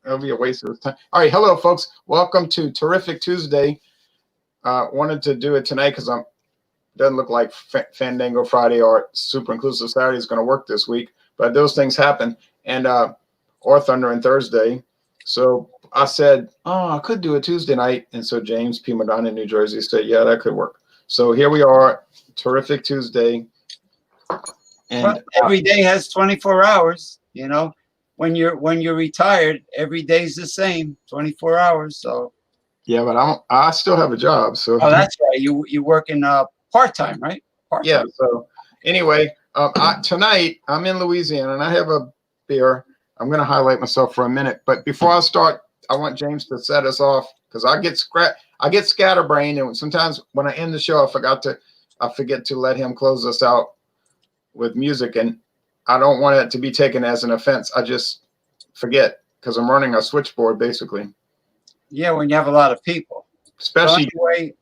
It'll be a waste of time. All right, hello, folks. Welcome to Terrific Tuesday. Wanted to do it tonight because doesn't look like Fandango Friday or Super Inclusive Saturday is going to work this week, but those things happen, and or Thunder and Thursday. So I said, oh, I could do it Tuesday night, and so James P. Madonna in New Jersey said, yeah, that could work. So here we are, Terrific Tuesday. And well, every day has 24 hours, you know. When you're retired, every day's the same, 24 hours. So yeah, but I still have a job. So oh, that's right. You work in part-time, right? Part-time. Yeah. So anyway, tonight I'm in Louisiana and I have a beer. I'm going to highlight myself for a minute, but before I start, I want James to set us off because I get scatterbrained, and sometimes when I end the show, I forget to let him close us out with music, and I don't want it to be taken as an offense. I just forget because I'm running a switchboard basically. Yeah, when you have a lot of people, especially so anyway,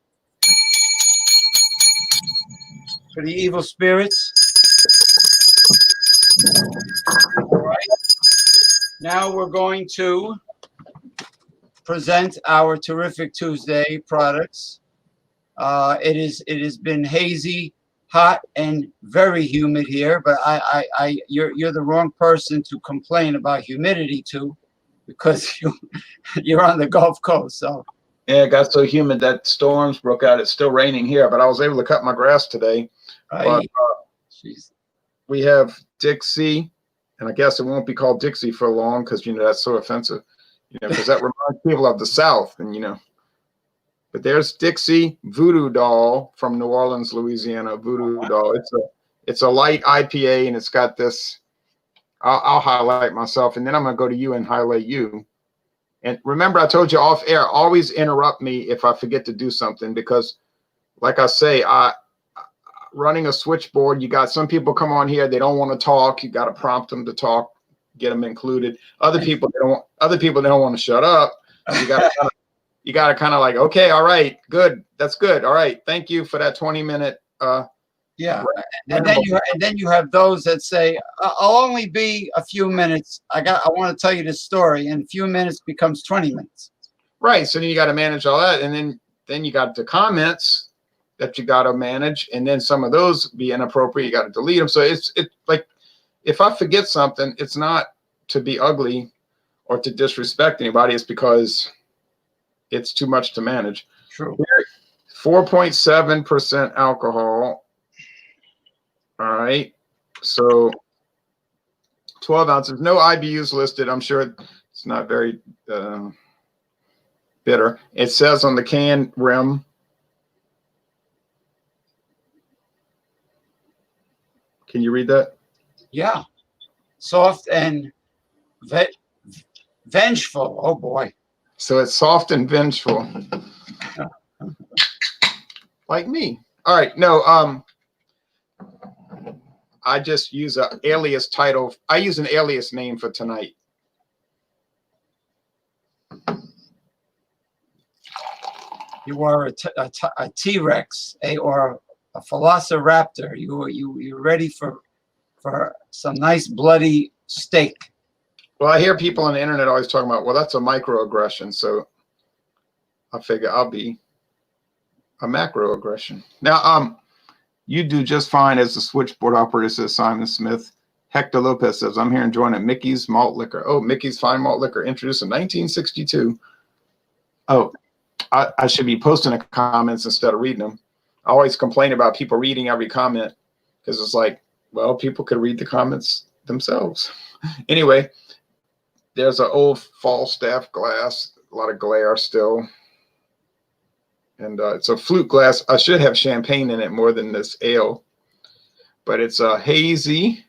for the evil spirits. All right. Now we're going to present our Terrific Tuesday products. It has been hazy, hot, and very humid here, but you're the wrong person to complain about humidity to, because you're on the Gulf Coast. So yeah, it got so humid that storms broke out. It's still raining here, but I was able to cut my grass today. But, we have Dixie, and I guess it won't be called Dixie for long because that's so offensive, because that reminds people of the South, and But there's Dixie Voodoo Doll from New Orleans, Louisiana. Voodoo Doll. It's a light IPA, and it's got this. I'll highlight myself, and then I'm gonna go to you and highlight you. And remember, I told you off air, always interrupt me if I forget to do something, because, like I say, running a switchboard, you got some people come on here, they don't want to talk. You got to prompt them to talk, get them included. Other people they don't want to shut up. You got to kind of like, okay, all right, good, that's good, all right, thank you for that 20-minute. Yeah, and then you have those that say, I'll only be a few minutes. I want to tell you this story, and a few minutes becomes 20 minutes. Right. So then you got to manage all that, and then you got the comments that you got to manage, and then some of those be inappropriate. You got to delete them. So it's like, if I forget something, it's not to be ugly or to disrespect anybody. It's because it's too much to manage. True. 4.7% alcohol. All right. So 12 ounces. No IBUs listed. I'm sure it's not very bitter. It says on the can rim. Can you read that? Yeah. Soft and vengeful. Oh, boy. So it's soft and vengeful. Like me. All right. No, I just use an alias title. I use an alias name for tonight. You are a T-Rex, or a velociraptor. You're ready for some nice bloody steak. Well, I hear people on the internet always talking about, well, that's a microaggression. So I figure I'll be a macroaggression. Now, you do just fine as the switchboard operator, says Simon Smith. Hector Lopez says, I'm here enjoying a Mickey's malt liquor. Oh, Mickey's fine malt liquor, introduced in 1962. Oh, I should be posting the comments instead of reading them. I always complain about people reading every comment because it's like, well, people could read the comments themselves. Anyway, there's an old Falstaff glass, a lot of glare still. And it's a flute glass. I should have champagne in it more than this ale. But it's hazy,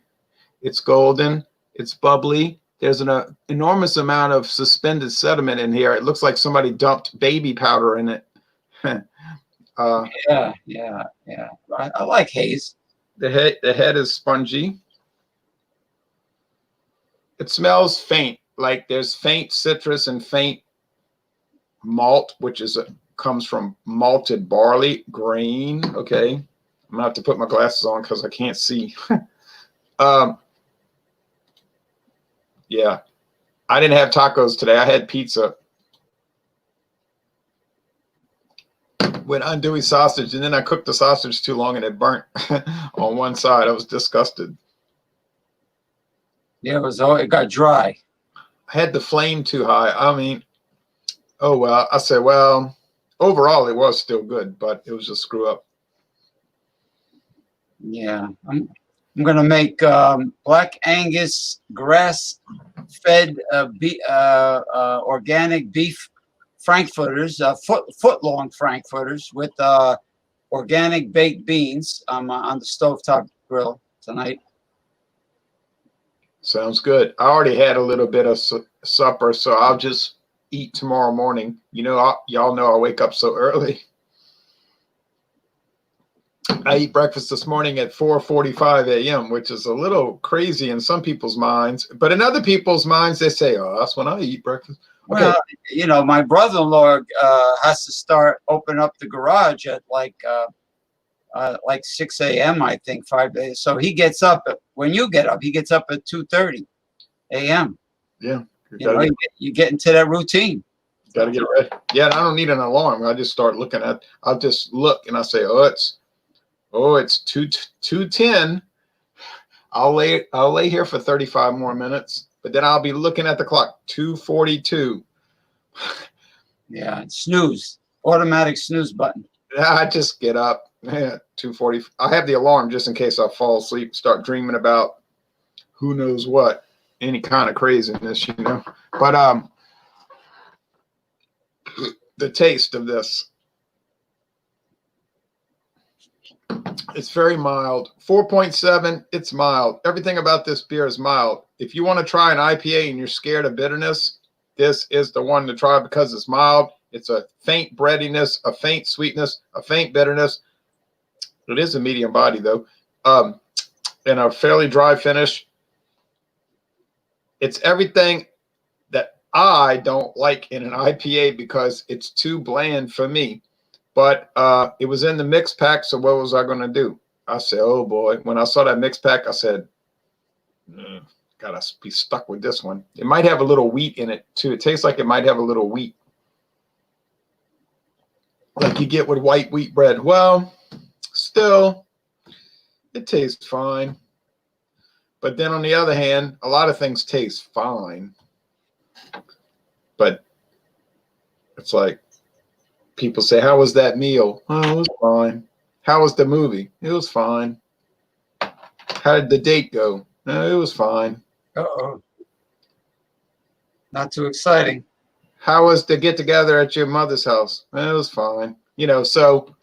it's golden, it's bubbly. There's an enormous amount of suspended sediment in here. It looks like somebody dumped baby powder in it. Yeah. I like haze. The head is spongy. It smells faint, like there's faint citrus and faint malt, which comes from malted barley grain. Okay, I'm gonna have to put my glasses on because I can't see. Yeah, I didn't have tacos today. I had pizza with andouille sausage, and then I cooked the sausage too long and it burnt on one side. I was disgusted. Yeah, it got dry. I had the flame too high. I mean, oh well. I said, well, overall it was still good, but it was just screw up. Yeah, I'm gonna make Black Angus grass-fed organic beef frankfurters, foot-long frankfurters with organic baked beans on the stovetop grill tonight. Sounds good. I already had a little bit of supper, so I'll just eat tomorrow morning. You know, y'all know I wake up so early. I eat breakfast this morning at 4:45 a.m., which is a little crazy in some people's minds. But in other people's minds, they say, oh, that's when I eat breakfast. Okay. Well, you know, my brother-in-law has to start open up the garage at like 6 a.m., I think, 5 days. So he gets up when you get up, he gets up at 2:30 a.m. Yeah. You know, you get into that routine. Got to get ready. Yeah, and I don't need an alarm. I just start looking I'll just look and I say, it's 2:10. I'll lay here for 35 more minutes, but then I'll be looking at the clock, 2:42. Yeah, snooze, automatic snooze button. I just get up. 2:40. I have the alarm just in case I fall asleep, start dreaming about who knows what, any kind of craziness, you know. But the taste of this, it's very mild. 4.7, it's mild. Everything about this beer is mild. If you want to try an IPA and you're scared of bitterness, this is the one to try because it's mild. It's a faint breadiness, a faint sweetness, a faint bitterness. It is a medium body though, and a fairly dry finish. It's everything that I don't like in an IPA because it's too bland for me. But it was in the mix pack, so what was I going to do? I said, oh boy. When I saw that mix pack, I said, gotta be stuck with this one. It might have a little wheat in it too. It tastes like it might have a little wheat, like you get with white wheat bread. Well, still, it tastes fine. But then on the other hand, a lot of things taste fine. But it's like, people say, how was that meal? Oh, it was fine. How was the movie? It was fine. How did the date go? No, it was fine. Uh-oh. Not too exciting. How was the get together at your mother's house? It was fine. You know, so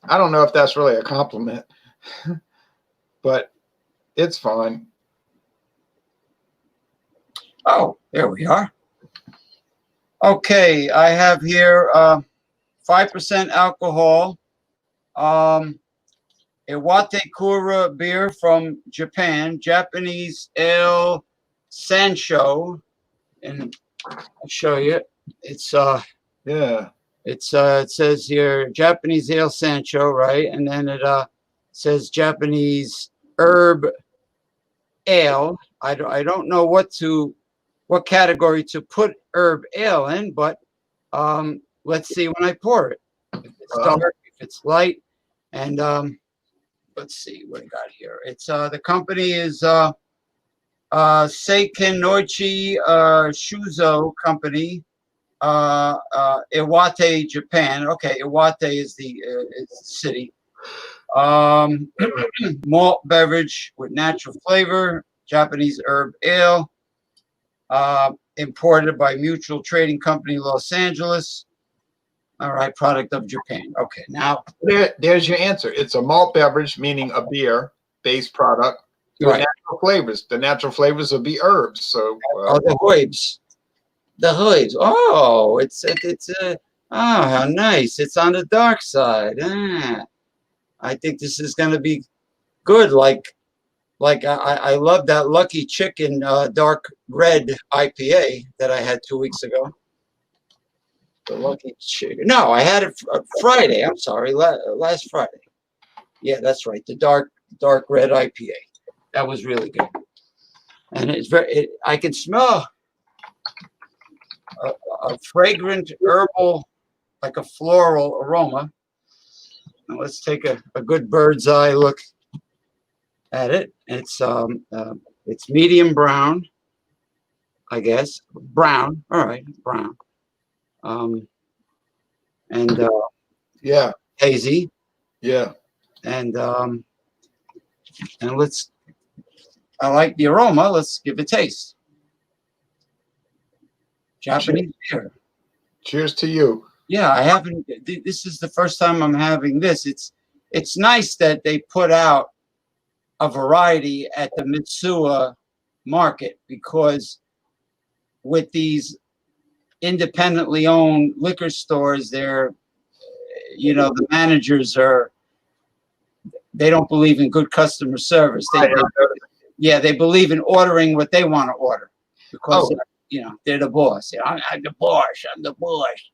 I don't know if that's really a compliment, but it's fine. Oh, there we are. Okay, I have here 5% alcohol, Iwate Kura beer from Japan, Japanese ale Sancho, and I'll show you. It's Yeah. it says here Japanese ale Sancho, right? And then it says Japanese herb ale. I don't know what category to put herb ale in, but let's see when I pour it. If it's dark, if it's light, and let's see what I got here. It's the company is Seiken Noichi Shuzo Company, Iwate, Japan. Okay, Iwate is the city. Malt beverage with natural flavor, Japanese herb ale, imported by Mutual Trading Company, Los Angeles. All right, product of Japan. Okay, now there's your answer. It's a malt beverage, meaning a beer-based product with natural flavors. The natural flavors will be herbs. So the herbs. The herbs. Oh, it's oh, how nice. It's on the dark side. I think this is going to be good. Like I love that Lucky Chicken dark red IPA that I had 2 weeks ago. The Lucky Chicken. No, I had it Friday. I'm sorry, last Friday. Yeah, that's right. The dark red IPA. That was really good. And it's I can smell a fragrant herbal, like a floral aroma. Now let's take a good bird's eye look at it. It's medium brown, I guess. Brown. All right, brown. And Yeah. hazy. Yeah. And let's. I like the aroma. Let's give it a taste. Japanese beer. Cheers to you. Yeah, I haven't. This is the first time I'm having this. It's nice that they put out a variety at the Mitsuya market, because with these independently owned liquor stores, they're, the managers they don't believe in good customer service. They believe in ordering what they want to order, because they're the boss. I'm the boss. I'm the boss.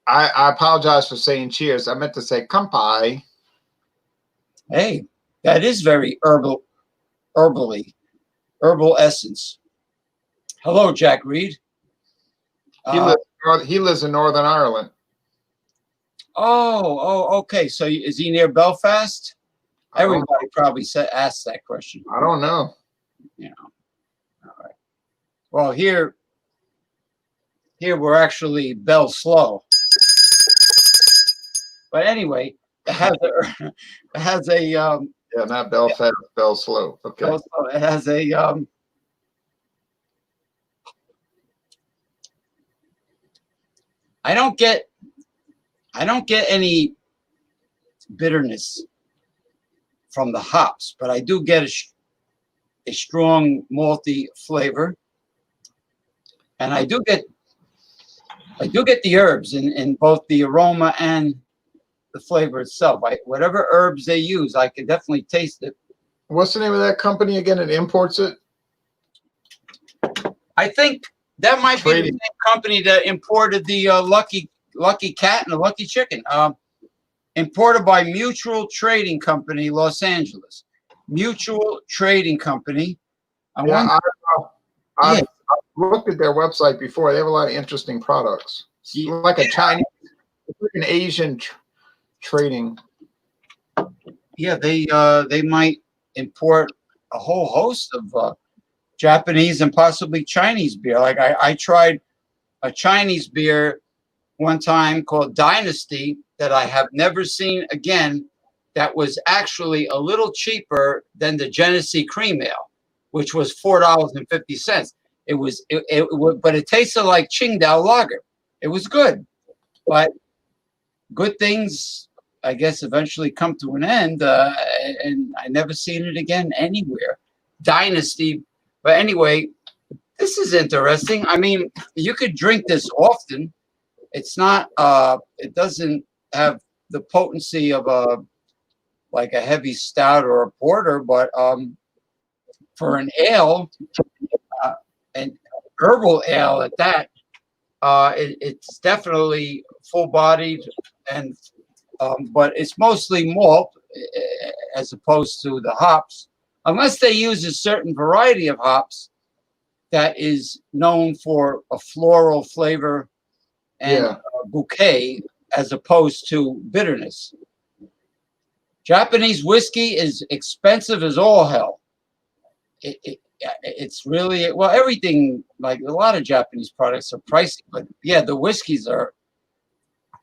I apologize for saying cheers. I meant to say kampai. Hey, that is very herbal essence. Hello, Jack Reed. He lives in Northern Ireland. Oh, okay. So is he near Belfast? Everybody probably asked that question. I don't know. All right. Well, here we're actually Bell slow. But anyway, it has a yeah, not Belfast, Bell slow. Okay. Bell slow. It has a I don't get any bitterness from the hops, but I do get a strong malty flavor, and I do get the herbs in both the aroma and the flavor itself. Whatever herbs they use, I can definitely taste it. What's the name of that company again that imports it? I think that might be the same company that imported the Lucky Cat and the Lucky Chicken. Imported by Mutual Trading Company, Los Angeles. Mutual Trading Company. I looked at their website before. They have a lot of interesting products. It's like a Chinese, it's like an Asian trading. Yeah, they might import a whole host of Japanese and possibly Chinese beer. Like I tried a Chinese beer one time called Dynasty that I have never seen again, that was actually a little cheaper than the Genesee Cream Ale, which was $4.50. But it tasted like Qingdao Lager. It was good, but good things, I guess, eventually come to an end, and I never seen it again anywhere. Dynasty. But anyway, this is interesting. I mean, you could drink this often. It's not, it doesn't have the potency of like a heavy stout or a porter, but for an ale, and herbal ale at that, it's definitely full-bodied, and but it's mostly malt as opposed to the hops, unless they use a certain variety of hops that is known for a floral flavor and a bouquet as opposed to bitterness. Japanese whiskey is expensive as all hell. It's really, well, everything, like a lot of Japanese products are pricey, but yeah, the whiskeys are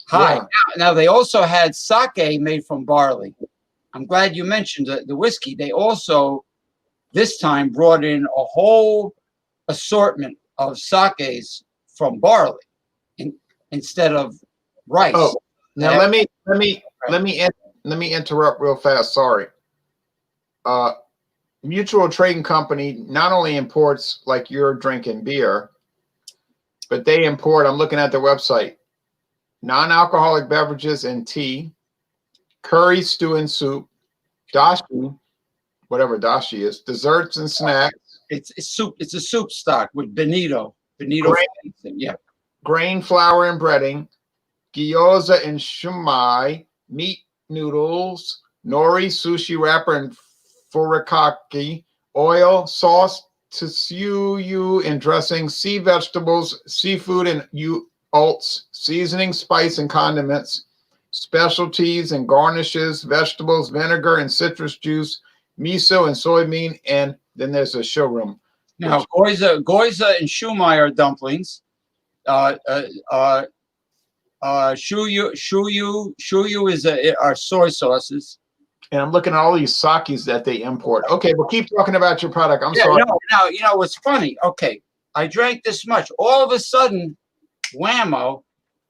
high. Yeah. Now they also had sake made from barley. I'm glad you mentioned the whiskey. They also this time brought in a whole assortment of sakes from barley instead of rice. Oh, now let me interrupt real fast. Sorry. Mutual Trading Company not only imports, like you're drinking beer, but they import, I'm looking at their website, non-alcoholic beverages and tea, curry, stew, and soup, dashi, whatever dashi is, desserts and snacks. It's soup. It's a soup stock with Benito. Grain, flour, and breading, gyoza and shumai, meat noodles, nori, sushi wrapper, and furikake, oil, sauce, tsuyu in dressing, sea vegetables, seafood and alts, seasoning, spice and condiments, specialties and garnishes, vegetables, vinegar and citrus juice, miso and soybean, and then there's a showroom. Now, goiza and shumai dumplings. Shuyu is are soy sauces. And I'm looking at all these sakis that they import. Okay, well, keep talking about your product. I'm sorry. Now, you know what's funny? Okay, I drank this much. All of a sudden, whammo,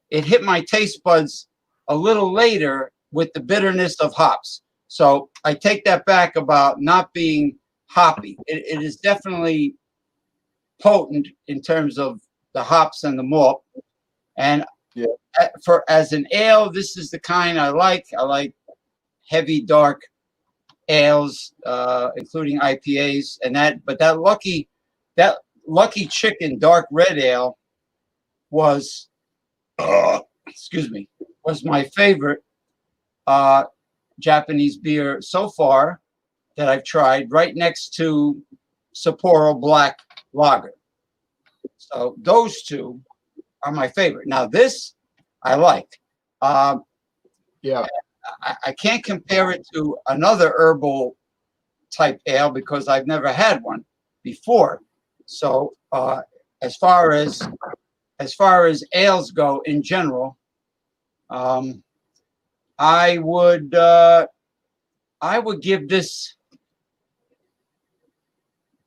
it hit my taste buds a little later with the bitterness of hops. So I take that back about not being hoppy. It is definitely potent in terms of the hops and the malt. And yeah, as an ale, this is the kind I like. I like heavy, dark ales, including IPAs, and that lucky chicken dark red ale was, excuse me, was my favorite Japanese beer so far that I've tried, right next to Sapporo Black Lager. So those two are my favorite. Now this I like. Yeah. I can't compare it to another herbal type ale because I've never had one before. So as far as ales go in general, I would give this.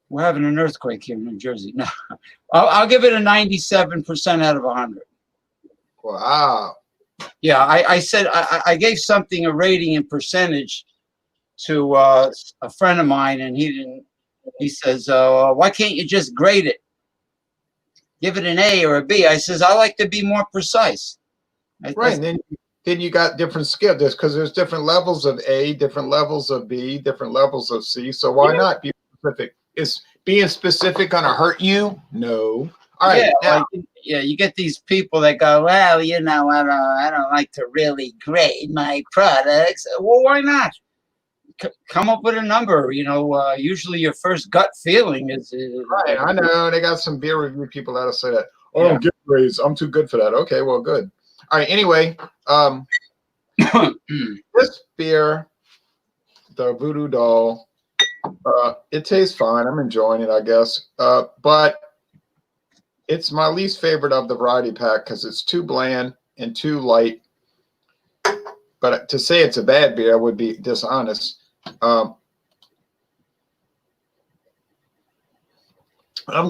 We're having an earthquake here in New Jersey. No, I'll give it a 97% out of 100. Wow. Yeah, I said I gave something a rating in percentage to a friend of mine, and he didn't. He says, "Why can't you just grade it? Give it an A or a B?" I says, "I like to be more precise." Right, and then you got different skill. Because there's different levels of A, different levels of B, different levels of C. So why not be specific? Is being specific gonna hurt you? No. All right. Yeah, you get these people that go, well, you know, I don't like to really grade my products. Well, why not? Come up with a number. You know, usually your first gut feeling is right. I know they got some beer review people that'll say that. Oh, yeah. Get grades. I'm too good for that. Okay, well, good. All right. Anyway, this beer, the Voodoo Doll, it tastes fine. I'm enjoying it, I guess. But it's my least favorite of the variety pack because it's too bland and too light. But to say it's a bad beer would be dishonest. I'm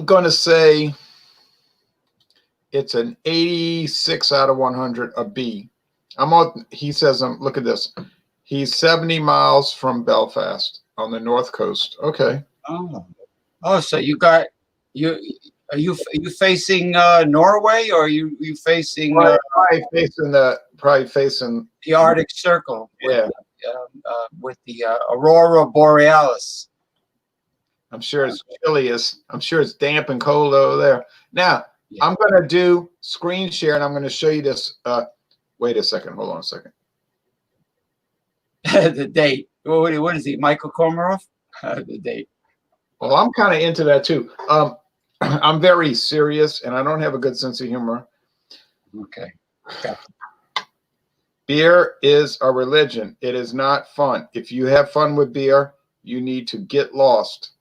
going to say it's an 86 out of 100, a B. He says, look at this. He's 70 miles from Belfast on the North Coast. Okay. Oh, so you got Are you facing Norway, or are you facing probably facing the Arctic Circle? Yeah, with the Aurora Borealis. I'm sure it's chilly. I'm sure it's damp and cold over there. Now I'm going to do screen share, and I'm going to show you this. Wait a second. Hold on a second. The date. What is he? Michael Komarov? The date. Well, I'm kind of into that too. I'm very serious, and I don't have a good sense of humor. Okay. Beer is a religion. It is not fun. If you have fun with beer, you need to get lost.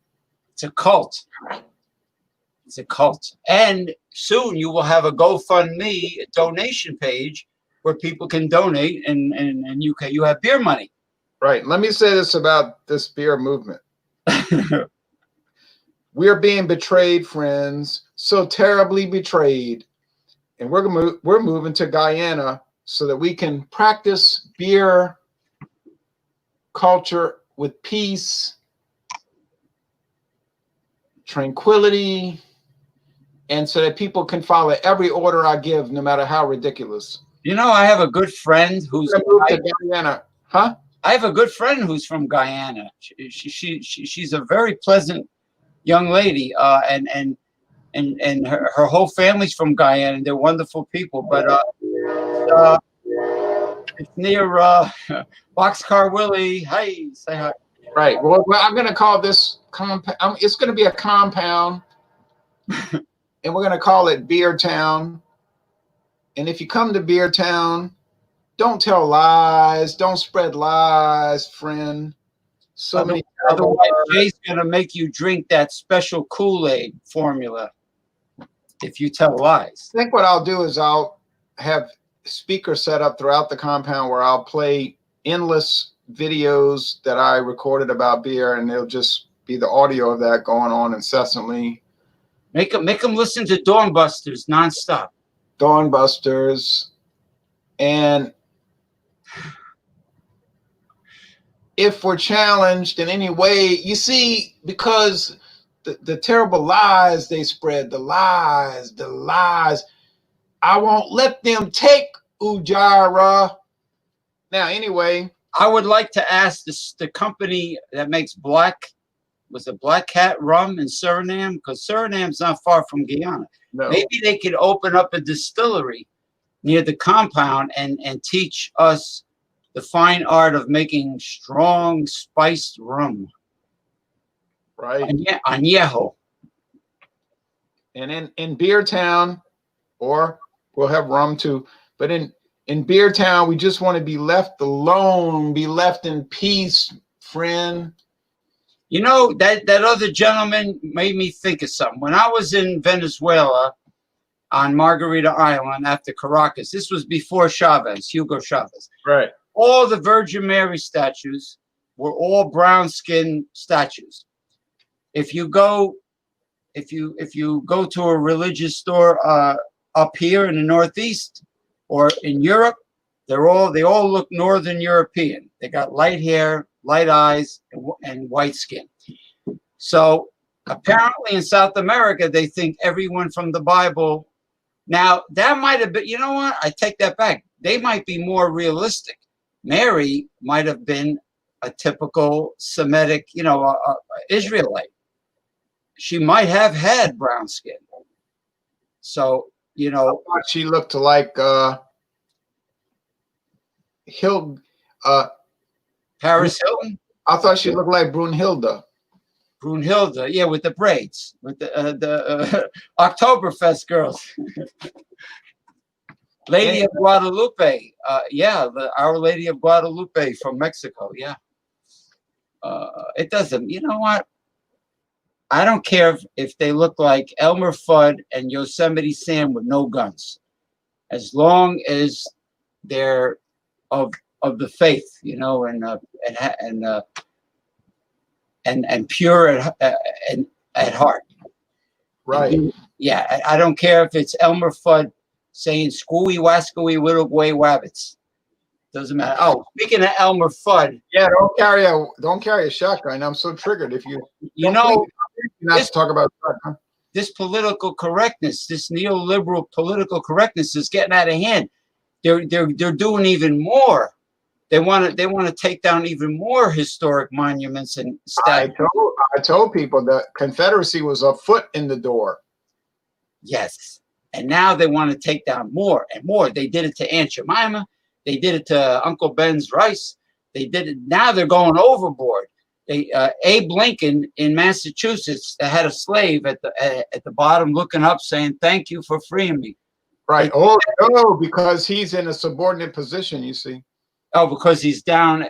It's a cult. It's a cult. And soon you will have a GoFundMe donation page where people can donate, and you have beer money. Right. Let me say this about this beer movement. We're being betrayed, friends, so terribly betrayed. And we're moving to Guyana so that we can practice beer culture with peace, tranquility, and so that people can follow every order I give, no matter how ridiculous. You know, I have a good friend who's to Guyana. Huh? I have a good friend who's from Guyana. She's a very pleasant young lady, and her whole family's from Guyana, and they're wonderful people. But it's near Boxcar Willie. Hey, say hi. Right. Well, I'm going to call this compound. It's going to be a compound, and we're going to call it Beer Town. And if you come to Beer Town, don't tell lies. Don't spread lies, friend. So many. Otherwise, Jay's gonna make you drink that special Kool-Aid formula if you tell lies. I think what I'll do is I'll have speakers set up throughout the compound where I'll play endless videos that I recorded about beer, and they'll just be the audio of that going on incessantly. Make them listen to Dawnbusters nonstop. Dawnbusters. And if we're challenged in any way, you see, because the terrible lies they spread, the lies, I won't let them take Ujara. Now, anyway. I would like to ask the company that makes Black Cat rum in Suriname, because Suriname's not far from Guyana. No. Maybe they could open up a distillery near the compound and teach us the fine art of making strong spiced rum. Right. Añejo. And in Beer Town, or we'll have rum too, but in Beer Town, we just want to be left alone, be left in peace, friend. You know, that other gentleman made me think of something. When I was in Venezuela on Margarita Island after Caracas, this was before Chavez, Hugo Chavez. Right. All the Virgin Mary statues were all brown skin statues. If you go to a religious store up here in the Northeast or in Europe, they all look Northern European. They got light hair, light eyes, and white skin. So apparently in South America, they think everyone from the Bible. Now that might have been, you know what? I take that back. They might be more realistic. Mary might have been a typical Semitic, Israelite. She might have had brown skin. So, I thought she looked like Paris Hilton. I thought she looked like Brunhilde. Brunhilde, yeah, with the braids, with the Oktoberfest girls. Lady of Guadalupe, Our Lady of Guadalupe from Mexico, yeah. It doesn't, you know what? I don't care if they look like Elmer Fudd and Yosemite Sam with no guns, as long as they're of the faith, and pure at heart. Right. Yeah, I don't care if it's Elmer Fudd saying "Scooey wascooey little way wabbits." Doesn't matter. Oh, speaking of Elmer Fudd, yeah, don't carry a shotgun. I'm so triggered if you not to talk about shotgun. This political correctness, this neoliberal political correctness, is getting out of hand. They're doing even more. They want to take down even more historic monuments and statues. I told people that Confederacy was a foot in the door. Yes, and now they want to take down more and more. They did it to Aunt Jemima. They did it to Uncle Ben's rice. They did it. Now they're going overboard. Abe Lincoln in Massachusetts had a slave at the bottom looking up saying, "Thank you for freeing me." Right. Oh, no, because he's in a subordinate position, you see. Oh, because he's down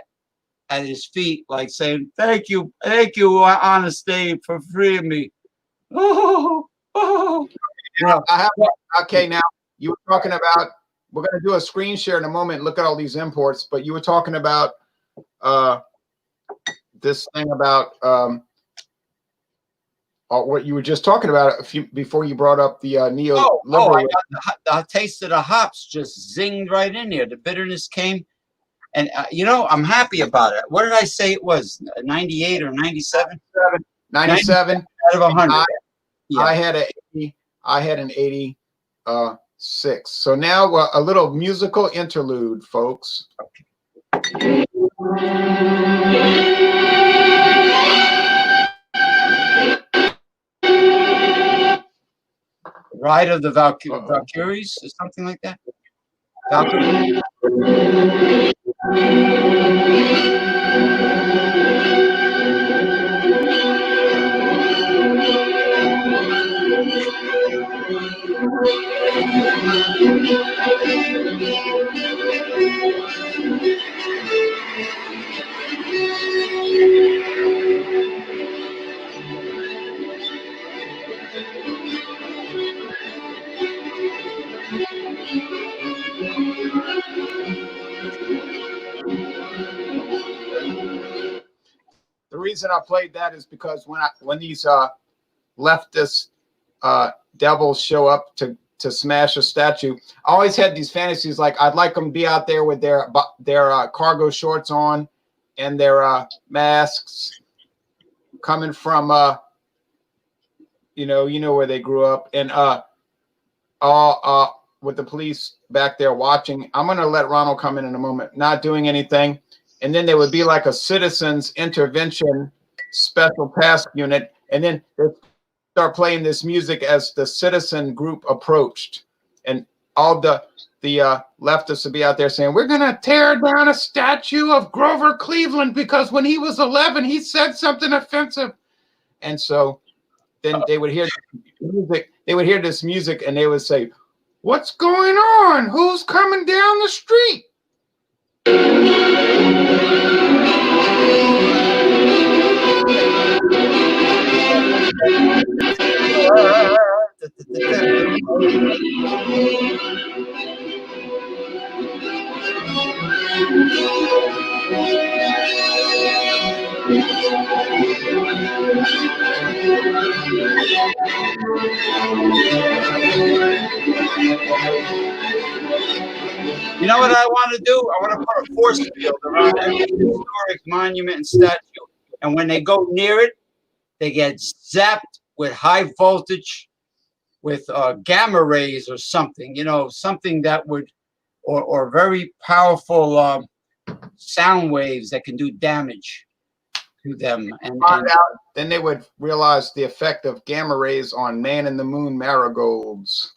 at his feet, like saying, thank you, honest Abe, for freeing me. Oh. Okay, now you were talking about, we're going to do a screen share in a moment. Look at all these imports, but you were talking about this thing about what you were just talking about before you brought up the neoliberal. The taste of the hops just zinged right in there. The bitterness came. And, I'm happy about it. What did I say it was? 98 or 97? 97 out of 100. I had an 86. So now a little musical interlude, folks. Okay. Ride of the Valkyries or something like that? Valkyrie. The reason I played that is because when these leftist devils show up to smash a statue, I always had these fantasies like I'd like them to be out there with their cargo shorts on and their masks, coming from you know where they grew up, and all with the police back there watching. I'm gonna let Ronald come in a moment, not doing anything, and then there would be like a citizens intervention special task unit, and then they'd start playing this music as the citizen group approached, and all the leftists would be out there saying, "We're gonna tear down a statue of Grover Cleveland because when he was 11, he said something offensive." And so then they would hear music. They would hear this music, and they would say, "What's going on? Who's coming down the street?" You know what I want to do? I want to put a force field around every historic monument and statue. And when they go near it, they get zapped with high voltage, with gamma rays or something, something that would, or very powerful sound waves that can do damage to them. And then they would realize the effect of gamma rays on man in the moon marigolds.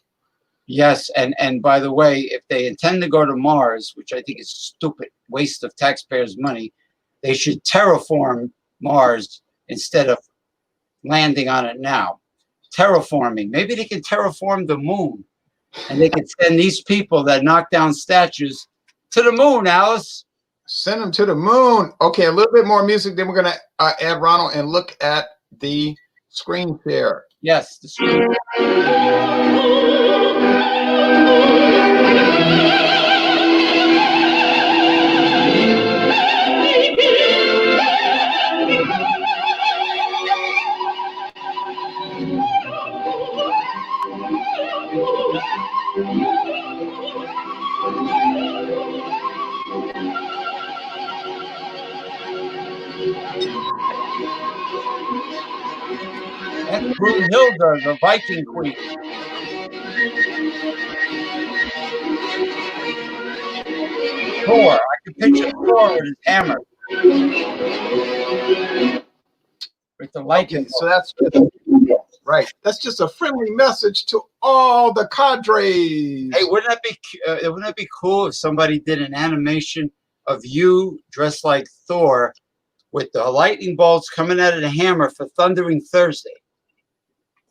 Yes, and by the way, if they intend to go to Mars, which I think is a stupid waste of taxpayers' money, they should terraform Mars instead of landing on it now. Terraforming. Maybe they can terraform the moon, and they can send these people that knock down statues to the moon, Alice. Send them to the moon. Okay, a little bit more music. Then we're going to add Ronald and look at the screen share. Yes, the screen. That's Brunhilde, the Viking queen. Thor. I can picture Thor with his hammer. With the lightning. Okay, so that's right. That's just a friendly message to all the cadres. Hey, wouldn't that be cool if somebody did an animation of you dressed like Thor with the lightning bolts coming out of the hammer for Thundering Thursday?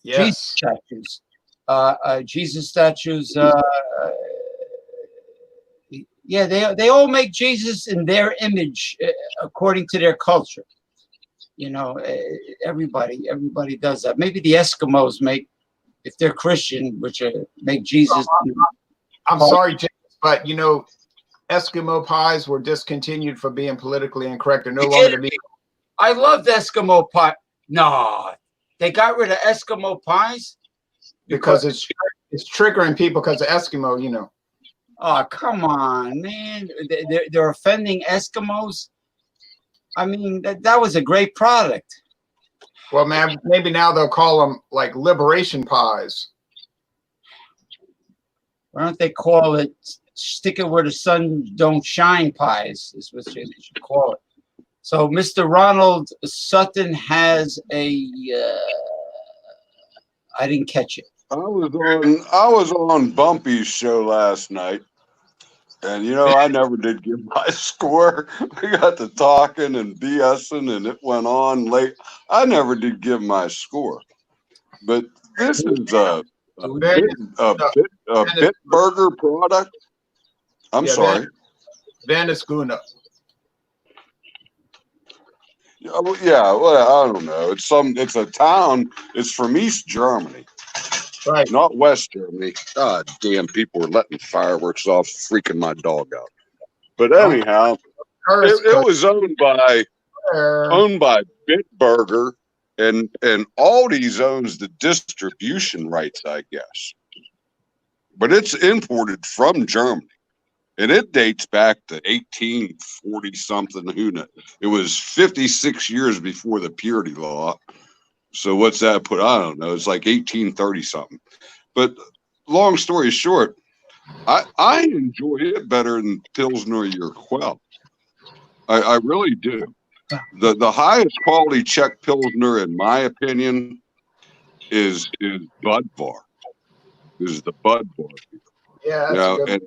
Yes. Jesus statues. Yeah, they all make Jesus in their image according to their culture. Everybody does that. Maybe the Eskimos make, if they're Christian, which make Jesus. I'm sorry, James, but Eskimo pies were discontinued for being politically incorrect. They're no longer to be. I loved Eskimo pie. No, they got rid of Eskimo pies because it's triggering people because of Eskimo, Oh, come on, man. They're offending Eskimos. I mean, that was a great product. Well, man, maybe now they'll call them like liberation pies. Why don't they call it stick it where the sun don't shine pies is what they should call it. So Mr. Ronald Sutton has a I didn't catch it. I was on Bumpy's show last night, and I never did give my score. We got to talking and BSing, and it went on late. I never did give my score, but this is A No, Bitburger product? I'm sorry. Vaneskuna. Yeah, well, I don't know. It's a town. It's from East Germany, Right. not West Germany. God damn, people were letting fireworks off, freaking my dog out. But anyhow, it was owned by Bitburger, and Aldi's owns the distribution rights, I guess. But it's imported from Germany. And it dates back to 1840 something. Who knows? It was 56 years before the purity law. So what's that put? I don't know. It's like 1830 something. But long story short, I enjoy it better than Pilsner or Quell. I really do. The highest quality Czech Pilsner, in my opinion, is Budvar. Is the Budvar. Yeah, that's good.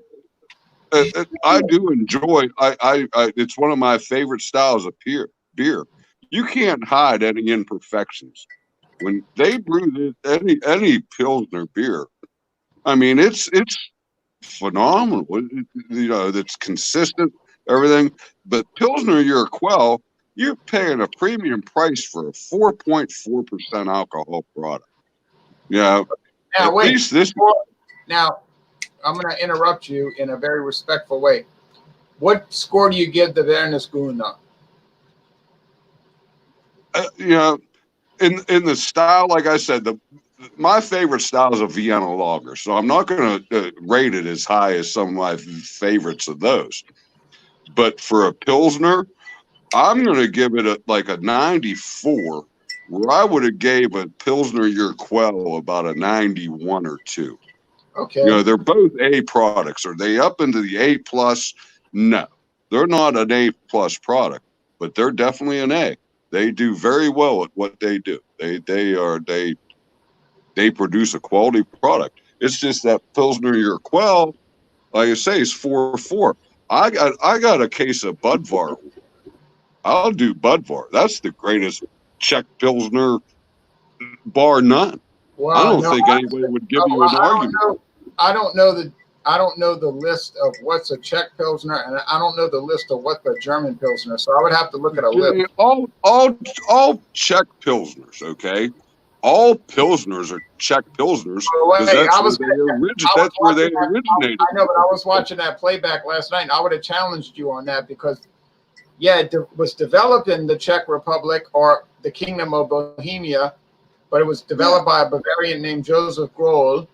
And I do enjoy. It's one of my favorite styles of beer. You can't hide any imperfections when they brew any Pilsner beer. I mean, it's phenomenal. That's consistent, everything. But Pilsner Urquell, you're paying a premium price for a 4.4% alcohol product. Yeah. Now wait. This. Now, I'm going to interrupt you in a very respectful way. What score do you give the Vaneskuna? In the style, like I said, my favorite style is a Vienna lager, so I'm not going to rate it as high as some of my favorites of those. But for a Pilsner, I'm going to give it a 94, where I would have gave a Pilsner Urquell about a 91 or 2. Okay. They're both A products. Are they up into the A plus? No, they're not an A plus product, but they're definitely an A. They do very well at what they do. They produce a quality product. It's just that Pilsner Urquell, like I say, is 4.4. I got a case of Budvar. I'll do Budvar. That's the greatest Czech Pilsner, bar none. Wow, I don't think anybody would give you an argument. I don't know the list of what's a Czech Pilsner, and I don't know the list of what's a German Pilsner. So I would have to look at a list. All Czech Pilsners, okay? All Pilsners are Czech Pilsners. That's where they originated. I know, but I was watching that playback last night, and I would have challenged you on that because, yeah, it was developed in the Czech Republic or the Kingdom of Bohemia, but it was developed by a Bavarian named Joseph Grohl,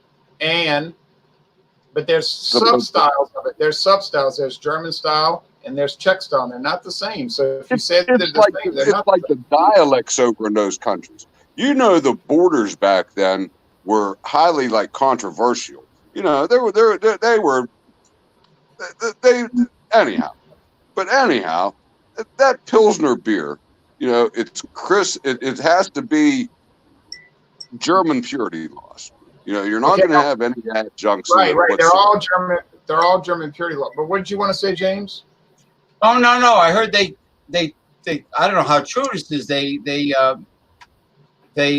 but there's sub-styles of it. There's sub-styles. There's German style and there's Czech style. They're not the same. So if you said they're the same, they're not. It's like the dialects over in those countries. The borders back then were highly controversial. They anyhow. But anyhow, that Pilsner beer, it's crisp. It has to be German purity laws. You're not going to have any adjuncts. Right. They're all German. They're all German purity law. But what did you want to say, James? Oh no. I heard they. I don't know how true this is. They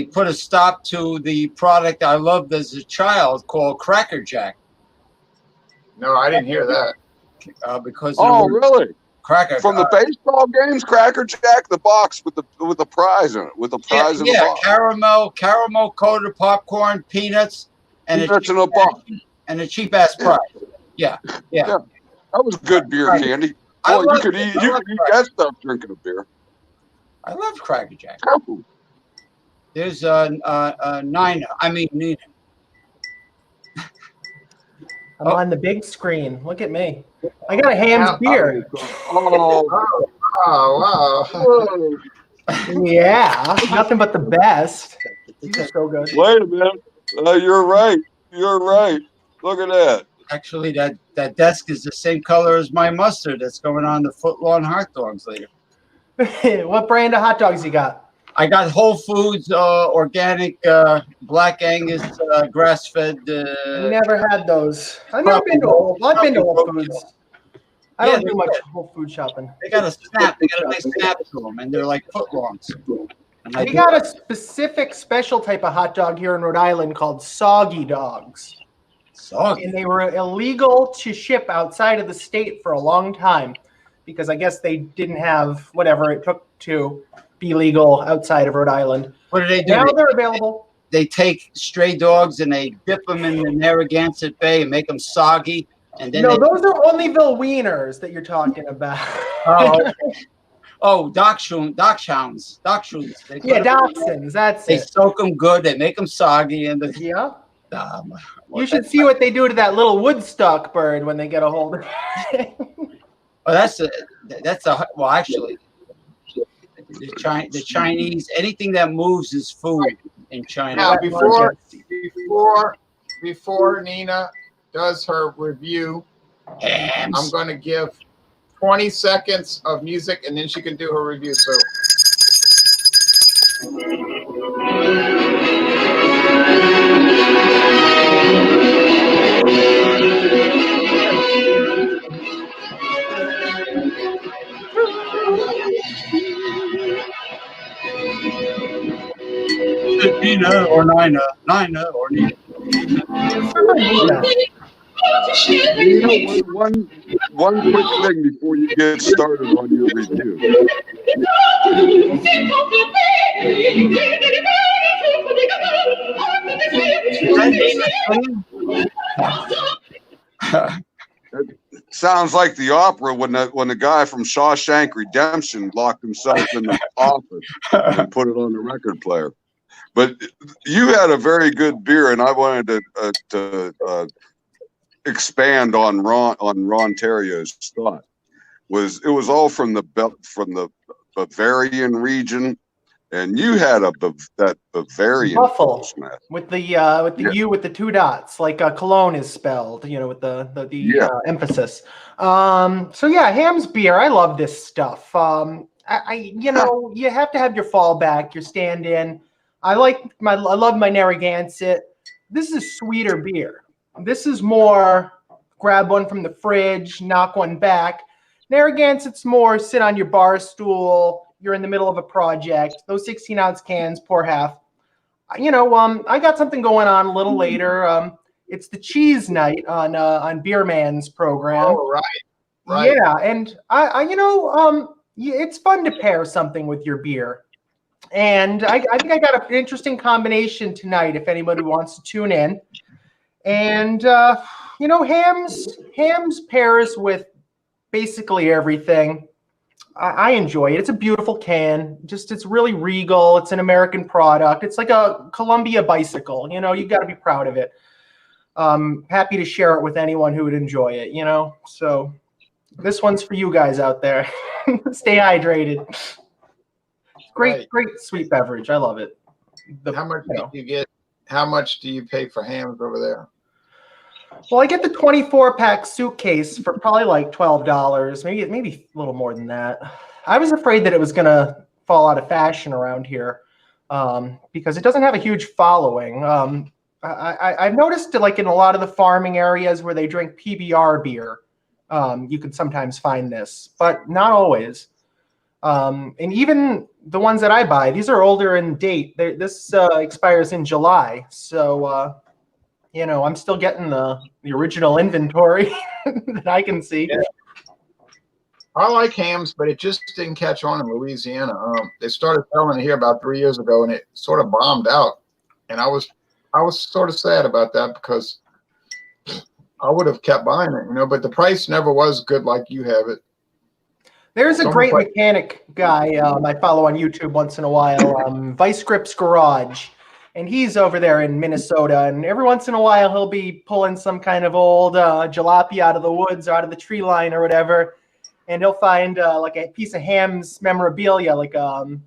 put a stop to the product I loved as a child called Cracker Jack. No, I didn't hear that. Because really? Cracker from the baseball games, Cracker Jack, the box with the prize in it, with the prize in the box. caramel coated popcorn, peanuts, and peanuts in a box, and a cheap ass prize. Yeah. That was good beer candy. Well, you could eat that stuff drinking a beer. I love Cracker Jack. Oh. There's Nina. I'm on the big screen. Look at me. I got a Hamm's beer. Oh, wow. Yeah, nothing but the best. These are so good. Wait a minute. You're right. Look at that. Actually, that desk is the same color as my mustard that's going on the foot-long hot dogs later. What brand of hot dogs you got? I got Whole Foods organic Black Angus grass-fed. Never had those. I've been to Whole Foods. I don't do much Whole Food shopping. They got a snap. They got a nice snap to them, and they're like footlongs. We got a specific special type of hot dog here in Rhode Island called soggy dogs. Soggy. And they were illegal to ship outside of the state for a long time because I guess they didn't have whatever it took to be legal outside of Rhode Island. What do they do? Now they're available. They take stray dogs and they dip them in the Narragansett Bay and make them soggy. And then those are Onlyville wieners that you're talking about. Oh, okay. Oh, dachshunds. Yeah, dachshunds. That's They it. soak them good. They make them soggy. And yeah. You should see what they do to that little Woodstock bird when they get a hold of it. Well, actually, the Chinese, anything that moves is food in China. Now, before Nina does her review, I'm going to give 20 seconds of music, and then she can do her review. So. Nina or Nina or Nina. One quick thing before you get started on your review. It sounds like the opera when the guy from Shawshank Redemption locked himself in the office and put it on the record player. But you had a very good beer, and I wanted to expand on Ron Terrio's thought. It was all from the Bavarian region, and you had that Bavarian Buffalo with the U with the two dots, like Cologne is spelled, with the emphasis. So yeah, Hamm's beer. I love this stuff. You have to have your fallback, your stand-in. I love my Narragansett. This is sweeter beer. This is more grab one from the fridge, knock one back. Narragansett's more sit on your bar stool. You're in the middle of a project. Those 16-ounce cans, pour half. I got something going on a little later. It's the cheese night on Beer Man's program. Oh, right. Yeah, and it's fun to pair something with your beer. And I think I got an interesting combination tonight if anybody wants to tune in. And, Hamm's pairs with basically everything. I enjoy it. It's a beautiful can. It's really regal. It's an American product. It's like a Columbia bicycle. You got to be proud of it. Happy to share it with anyone who would enjoy it, So this one's for you guys out there. Stay hydrated. Great sweet beverage. I love it. How much do you get? How much do you pay for Hamm's over there? Well, I get the 24-pack suitcase for probably like $12, maybe a little more than that. I was afraid that it was going to fall out of fashion around here because it doesn't have a huge following. I've noticed like in a lot of the farming areas where they drink PBR beer, you can sometimes find this, but not always. And even the ones that I buy, these are older in date. This expires in July. So, I'm still getting the original inventory that I can see. Yeah. I like Hamm's, but it just didn't catch on in Louisiana. They started selling it here about 3 years ago, and it sort of bombed out. And I was sort of sad about that because I would have kept buying it, but the price never was good like you have it. There's a great mechanic guy I follow on YouTube once in a while, Vice Grips Garage, and he's over there in Minnesota. And every once in a while, he'll be pulling some kind of old jalopy out of the woods or out of the tree line or whatever, and he'll find like a piece of Hamm's memorabilia, like a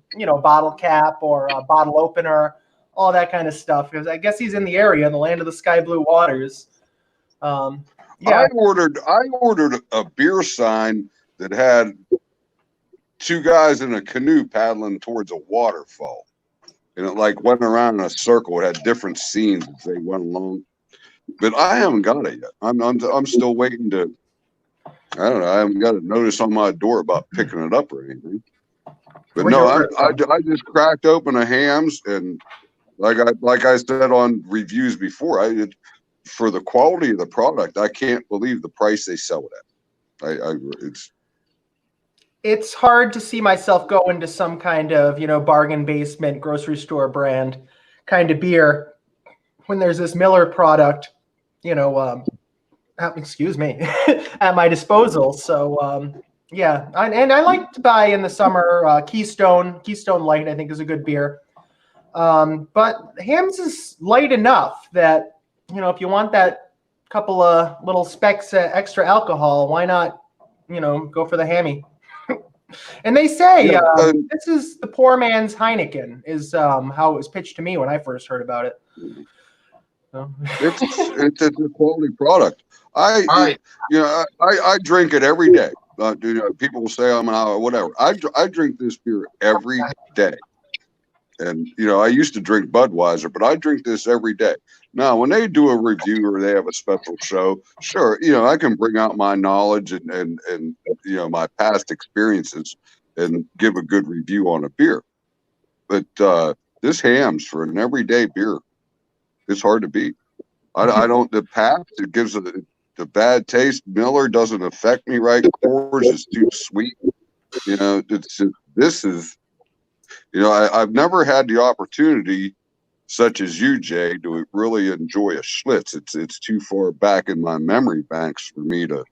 bottle cap or a bottle opener, all that kind of stuff. Because I guess he's in the area, in the land of the sky blue waters. Yeah. I ordered a beer sign that had two guys in a canoe paddling towards a waterfall, and it like went around in a circle. It had different scenes as they went along, but I haven't got it yet. I'm still waiting to. I don't know. I haven't got a notice on my door about picking it up or anything. But no, I just cracked open a Hamm's, and like I said on reviews before, for the quality of the product, I can't believe the price they sell it at. It's hard to see myself go into some kind of, bargain basement grocery store brand kind of beer when there's this Miller product, excuse me, at my disposal. So yeah, and I like to buy in the summer Keystone Light. I think is a good beer. But Hamm's is light enough that if you want that couple of little specks extra alcohol, why not go for the Hammy? And they say this is the poor man's Heineken, is how it was pitched to me when I first heard about it. So. It's a quality product. I drink it every day. People will say I'm whatever. I drink this beer every day, and I used to drink Budweiser, but I drink this every day. Now, when they do a review or they have a special show, sure, I can bring out my knowledge and my past experiences and give a good review on a beer. But this Hamm's for an everyday beer, it's hard to beat. I don't. The Pabst, it gives the bad taste. Miller doesn't affect me right. Coors is too sweet. This is. I've never had the opportunity, such as you, Jay, to really enjoy a Schlitz. It's too far back in my memory banks for me to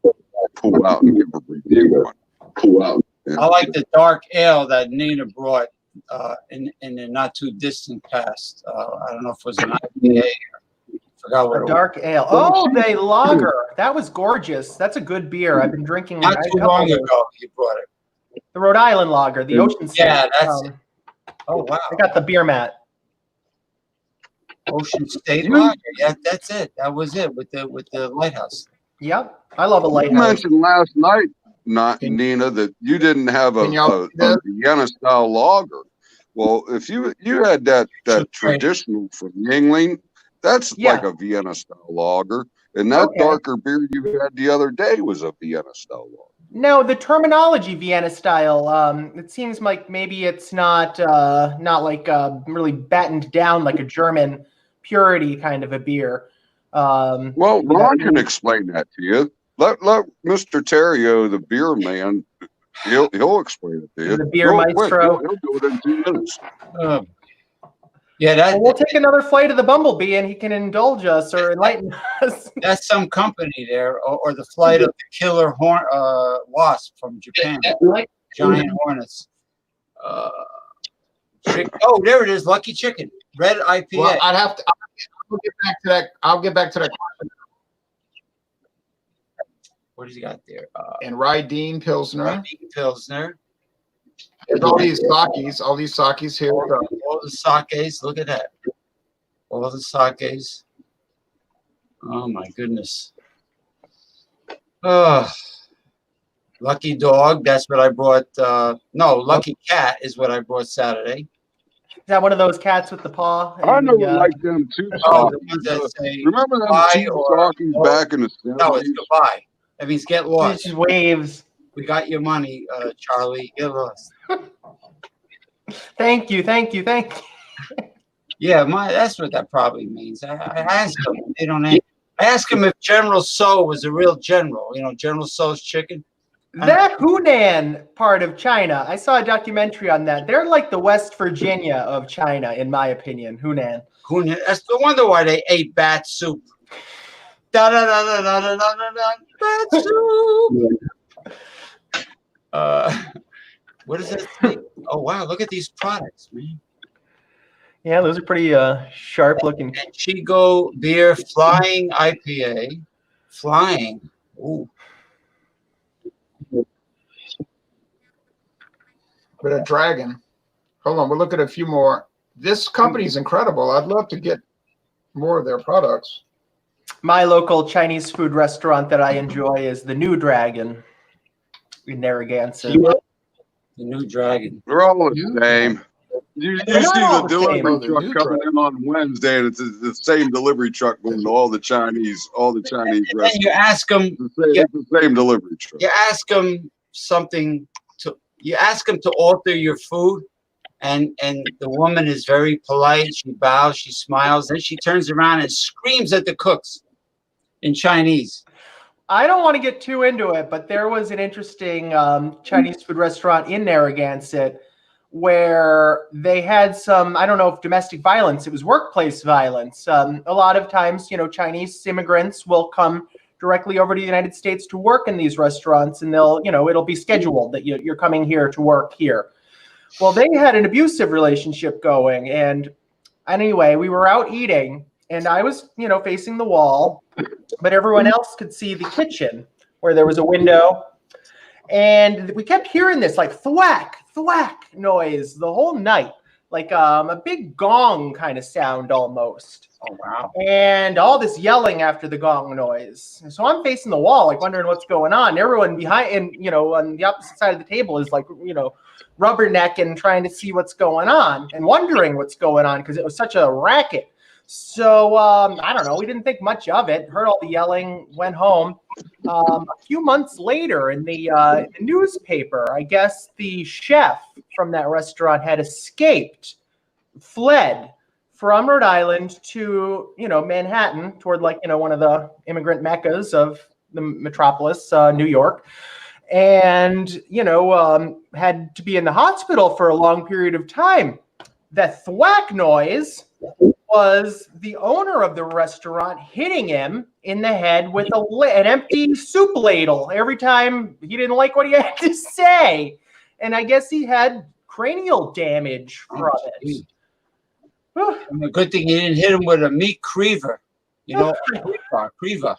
pull out and give a review on. I like the dark ale that Nina brought in the not too distant past. I don't know if it was an IPA. Forgot what a dark ale. Oh, they lager. That was gorgeous. That's a good beer. I've been drinking. Not too long ago, you brought it. The Rhode Island lager, the Ocean State. Yeah, that's it. Oh wow! I got the beer mat. Ocean State lager. Yeah, that's it. That was it with the lighthouse. Yep, I love a lighthouse. You mentioned last night, Nina, that you didn't have a Vienna style lager. Well, if you had that traditional from Yingling, that's like a Vienna style lager, and that darker beer you had the other day was a Vienna style lager. No, the terminology Vienna style. It seems like maybe it's not like really battened down like a German purity kind of a beer. Well, Ron can explain that to you. Let Mr. Terrio, the beer man, he'll explain it to you. The beer maestro. He'll do it in 2 minutes. Yeah, we'll take another flight of the Bumblebee, and he can indulge us or enlighten us. That's some company there, or the flight of the killer wasp from Japan, giant hornets. Oh, there it is, Lucky Chicken, red IPA. Well, I'll get back to that. I'll get back to that. What has he got there? And Rydeen Pilsner. Rydeen Pilsner. There's all these sakes here. All the sakes, look at that. All the sakes. Oh my goodness. Lucky Dog, that's what I brought. No, Lucky Cat is what I brought Saturday. Is that one of those cats with the paw? I never liked them too. Oh, the ones that say remember them two sakes back in the 70s? No, it's goodbye. That means get lost. It's waves. We got your money, Charlie. Get lost. Thank you. Yeah, that's what that probably means. I asked them. They don't answer. I asked him if General Tso was a real general. General Tso's chicken. That Hunan part of China, I saw a documentary on that. They're like the West Virginia of China, in my opinion. Hunan. That's no wonder why they ate bat soup. Da da da da da da da da. Bat soup. What is that? Oh wow! Look at these products, man. Yeah, those are pretty sharp looking. And Chico Beer Flying IPA. Flying. Ooh. But a dragon. Hold on, we'll look at a few more. This company's incredible. I'd love to get more of their products. My local Chinese food restaurant that I enjoy is the New Dragon in Narragansett. The New Dragon. They're all the same. You see the delivery truck coming in on Wednesday, and it's the same delivery truck going to all the Chinese restaurants. And you ask them, it's the same delivery truck. You ask them something you ask them to alter your food, and the woman is very polite. She bows, she smiles, then she turns around and screams at the cooks in Chinese. I don't want to get too into it, but there was an interesting Chinese food restaurant in Narragansett where they had some, I don't know if domestic violence, it was workplace violence. A lot of times, Chinese immigrants will come directly over to the United States to work in these restaurants, and they'll, it'll be scheduled that you're coming here to work here. Well, they had an abusive relationship going. And anyway, we were out eating, and I was, facing the wall, but everyone else could see the kitchen where there was a window. And we kept hearing this like thwack, thwack noise the whole night, like a big gong kind of sound almost. Oh, wow. And all this yelling after the gong noise. So I'm facing the wall, like wondering what's going on. Everyone behind, and on the opposite side of the table is like, rubbernecking, trying to see what's going on and wondering what's going on because it was such a racket. So I don't know. We didn't think much of it. Heard all the yelling, went home. A few months later in the newspaper, I guess the chef from that restaurant had escaped, fled from Rhode Island to, Manhattan toward one of the immigrant meccas of the metropolis, New York. And, had to be in the hospital for a long period of time. That thwack noise was the owner of the restaurant hitting him in the head with an empty soup ladle every time he didn't like what he had to say. And I guess he had cranial damage from it. A good thing you didn't hit him with a meat creaver. Creaver.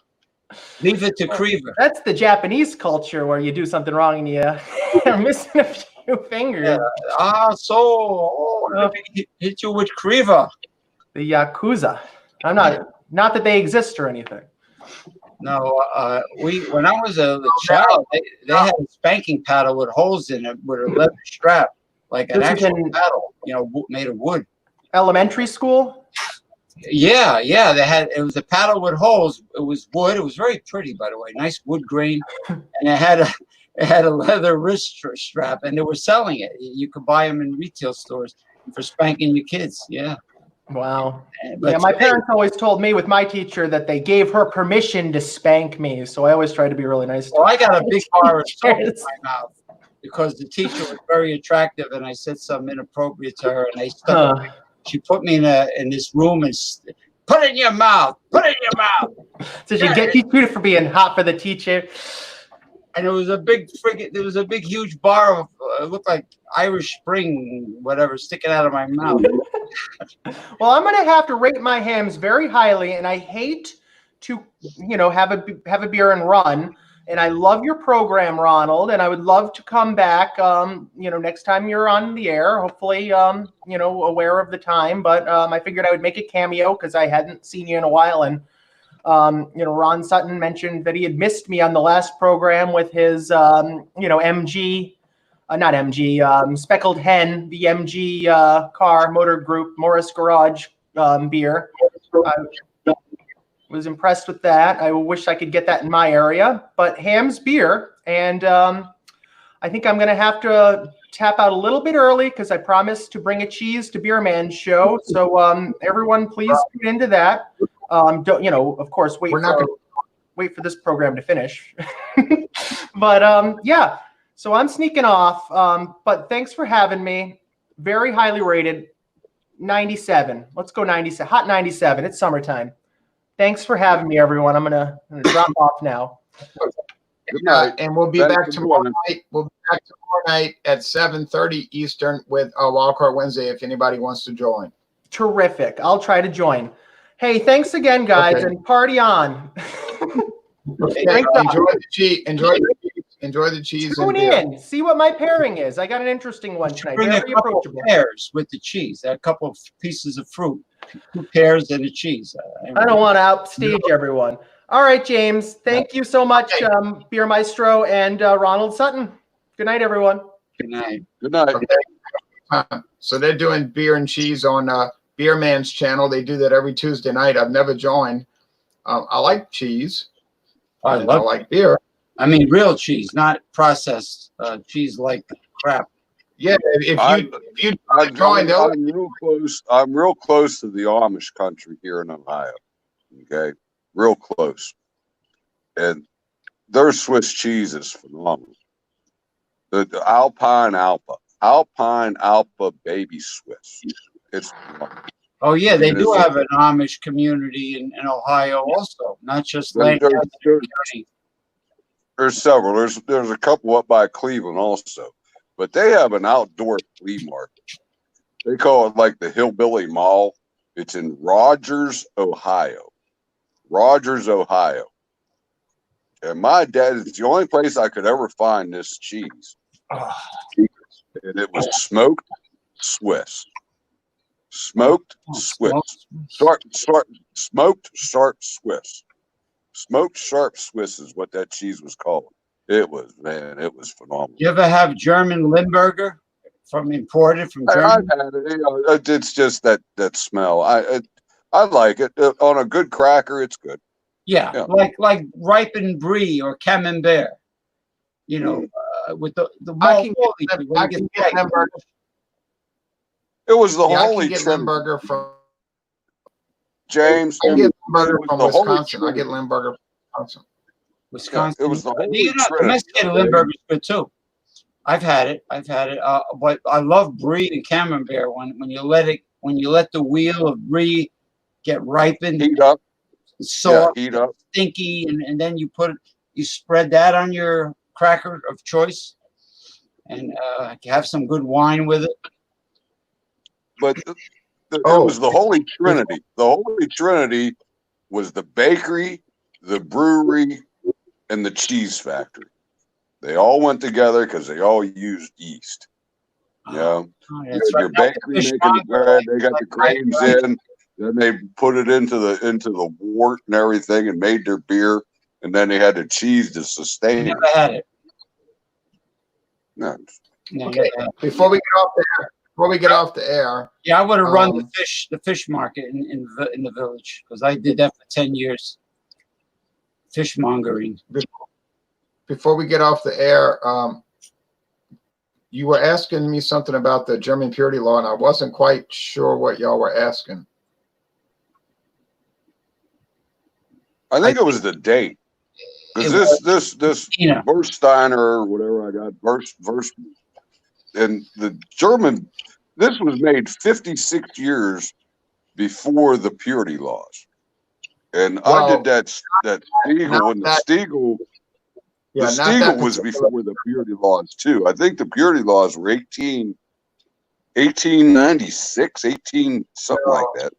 Leave it to creaver. That's the Japanese culture where you do something wrong and you're missing a few fingers. Let me hit you with creaver. The Yakuza. I'm not that they exist or anything. No, when I was a child, they had a spanking paddle with holes in it with a leather strap, like an actual paddle, made of wood. Elementary school? Yeah, it was a paddle with holes. It was wood. It was very pretty, by the way, nice wood grain, and it had a leather wrist strap, and they were selling it. You could buy them in retail stores for spanking your kids. Yeah. Wow. Yeah, my parents always told me with my teacher that they gave her permission to spank me, so I always try to be really nice to her. I got a big bar of soap in my mouth because the teacher was very attractive, and I said something inappropriate to her, and she put me in this room and put it in your mouth. Put it in your mouth. So she get you treated for being hot for the teacher. And it was a big huge bar of it looked like Irish Spring, whatever, sticking out of my mouth. Well, I'm gonna have to rate my hams very highly, and I hate to, have a beer and run. And I love your program, Ronald, and I would love to come back, next time you're on the air, hopefully, aware of the time. But I figured I would make a cameo because I hadn't seen you in a while. And, Ron Sutton mentioned that he had missed me on the last program with his, MG, not MG, Speckled Hen, the MG car motor group, Morris Garage beer. Was impressed with that. I wish I could get that in my area, but Hamm's beer. And I think I'm going to have to tap out a little bit early because I promised to bring a cheese to Beer Man's show. So everyone, please tune into that. Don't, of course, wait for this program to finish. But yeah, so I'm sneaking off. But thanks for having me. Very highly rated. 97. Let's go 97. Hot 97. It's summertime. Thanks for having me, everyone. I'm gonna drop off now. Good night. And we'll be back tomorrow night. We'll be back tomorrow night at 7:30 Eastern with Wildcard Wednesday if anybody wants to join. Terrific. I'll try to join. Hey, thanks again, guys, and party on. Okay. Enjoy the cheese. Enjoy the cheese. Tune in. See what my pairing is. I got an interesting one tonight. Bring a couple of pears with the cheese. A couple of pieces of fruit. 2 pears and a cheese. I don't want to outstage everyone. All right, James. Thank you so much, Beer Maestro and Ronald Sutton. Good night, everyone. Good night. Good night. Okay. So they're doing beer and cheese on Beer Man's channel. They do that every Tuesday night. I've never joined. I like cheese. I like beer. I mean, real cheese, not processed cheese like crap. Yeah, if you join, I'm real close. I'm real close to the Amish country here in Ohio. Okay, real close, and their Swiss cheese is phenomenal. The Alpine Alpa Baby Swiss. It's phenomenal. Oh yeah, they do have an Amish community in Ohio also, not just Lancaster County. There's several. There's a couple up by Cleveland also, but they have an outdoor flea market. They call it like the Hillbilly Mall. It's in Rogers, Ohio. Rogers, Ohio. And my dad, it's the only place I could ever find this cheese. And it was smoked Swiss. Smoked Swiss. Smoked sharp Swiss. Smoked sharp Swiss is what that cheese was called. It was phenomenal. You ever have German Limburger imported from Germany? I've had it. You know, it's just that smell. I like it. On a good cracker, it's good. Yeah. Like ripened brie or camembert. You know, with the I can get Limburger. It was the Holy Trinity. Limburger from James. I get Limburger from Wisconsin. I get Limburger from Wisconsin. Wisconsin. Yeah, it was the Holy Trinity. Domesticated Limburger is good too. I've had it. But I love brie and camembert when you let the wheel of brie get ripened, heat up, soft, heat up, stinky, and then you spread that on your cracker of choice, and have some good wine with it. But it was the Holy Trinity. The Holy Trinity was the bakery, the brewery, and the cheese factory. They all went together because they all used yeast. You know, your bakery making the bread, they got the grains in, then they put it into the wort and everything, and made their beer, and then they had the cheese to sustain it. Never had it. No. Okay. Before we get off the air. Yeah, I would have run the fish market in the village because I did that for 10 years. Fishmongering. Before we get off the air, you were asking me something about the German purity law, and I wasn't quite sure what y'all were asking. I think it was the date. Because this Versteiner or whatever I got, Verst, and the German, this was made 56 years before the purity laws. And I did that Stiegel, and the Stiegel, was before the purity laws too. I think the purity laws were 1896, something like that.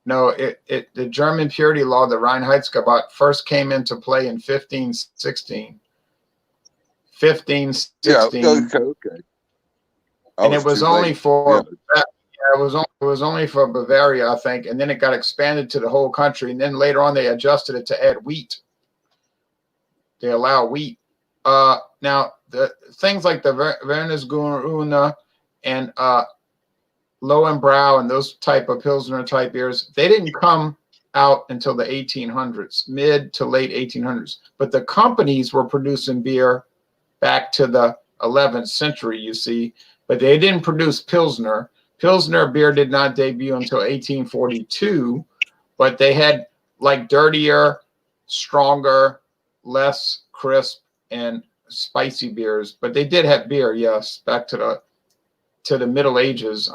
No, the German purity law, the Reinheitsgebot, first came into play in 1516. 1516. Yeah, okay. And it was only for it was only for Bavaria, I think, and then it got expanded to the whole country, and then later on they adjusted it to add wheat. They allow wheat. Now the things like the Wernesgrüne and Lowenbrau and those type of Pilsner type beers, they didn't come out until the 1800s, mid to late 1800s. But the companies were producing beer back to the 11th century, you see, but they didn't produce Pilsner. Pilsner beer did not debut until 1842, but they had like dirtier, stronger, less crisp and spicy beers. But they did have beer, yes, back to the Middle Ages.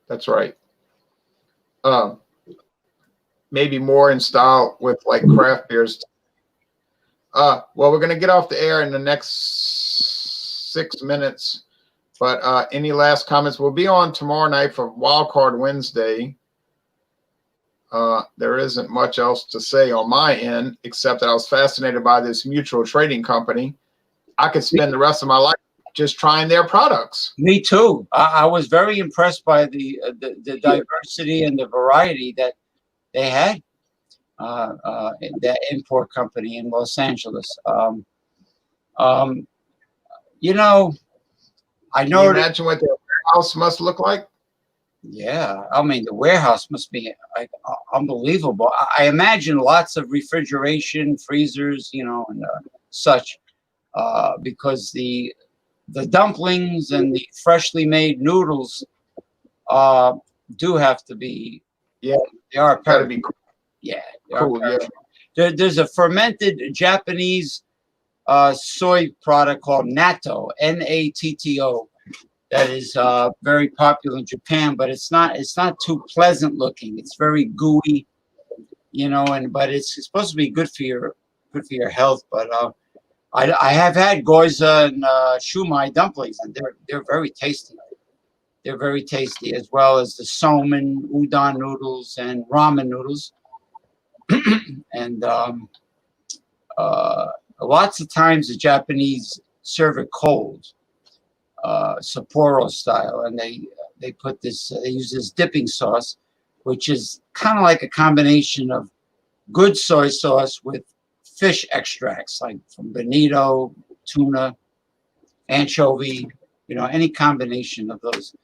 That's right. Maybe more in style with like craft beers. Well, we're gonna get off the air in the next 6 minutes. But any last comments? We'll be on tomorrow night for Wildcard Wednesday. There isn't much else to say on my end, except that I was fascinated by this mutual trading company. I could spend the rest of my life just trying their products. Me too. I was very impressed by the diversity and the variety that they had. That import company in Los Angeles. You know, I know. Can you imagine what their warehouse must look like? Yeah, I mean the warehouse must be like unbelievable. I imagine lots of refrigeration, freezers, you know, and such, because the dumplings and the freshly made noodles do have to be, Yeah, they are gotta be yeah, cool. Yeah, there's a fermented Japanese soy product called natto, Natto, that is very popular in Japan, but it's not too pleasant looking. It's very gooey, you know, but it's supposed to be good for your health. But I have had goiza and shumai dumplings, and they're very tasty. They're very tasty, as well as the somen, udon noodles, and ramen noodles. And lots of times the Japanese serve it cold, Sapporo style, and they put this. They use this dipping sauce, which is kind of like a combination of good soy sauce with fish extracts, like from bonito, tuna, anchovy. You know, any combination of those.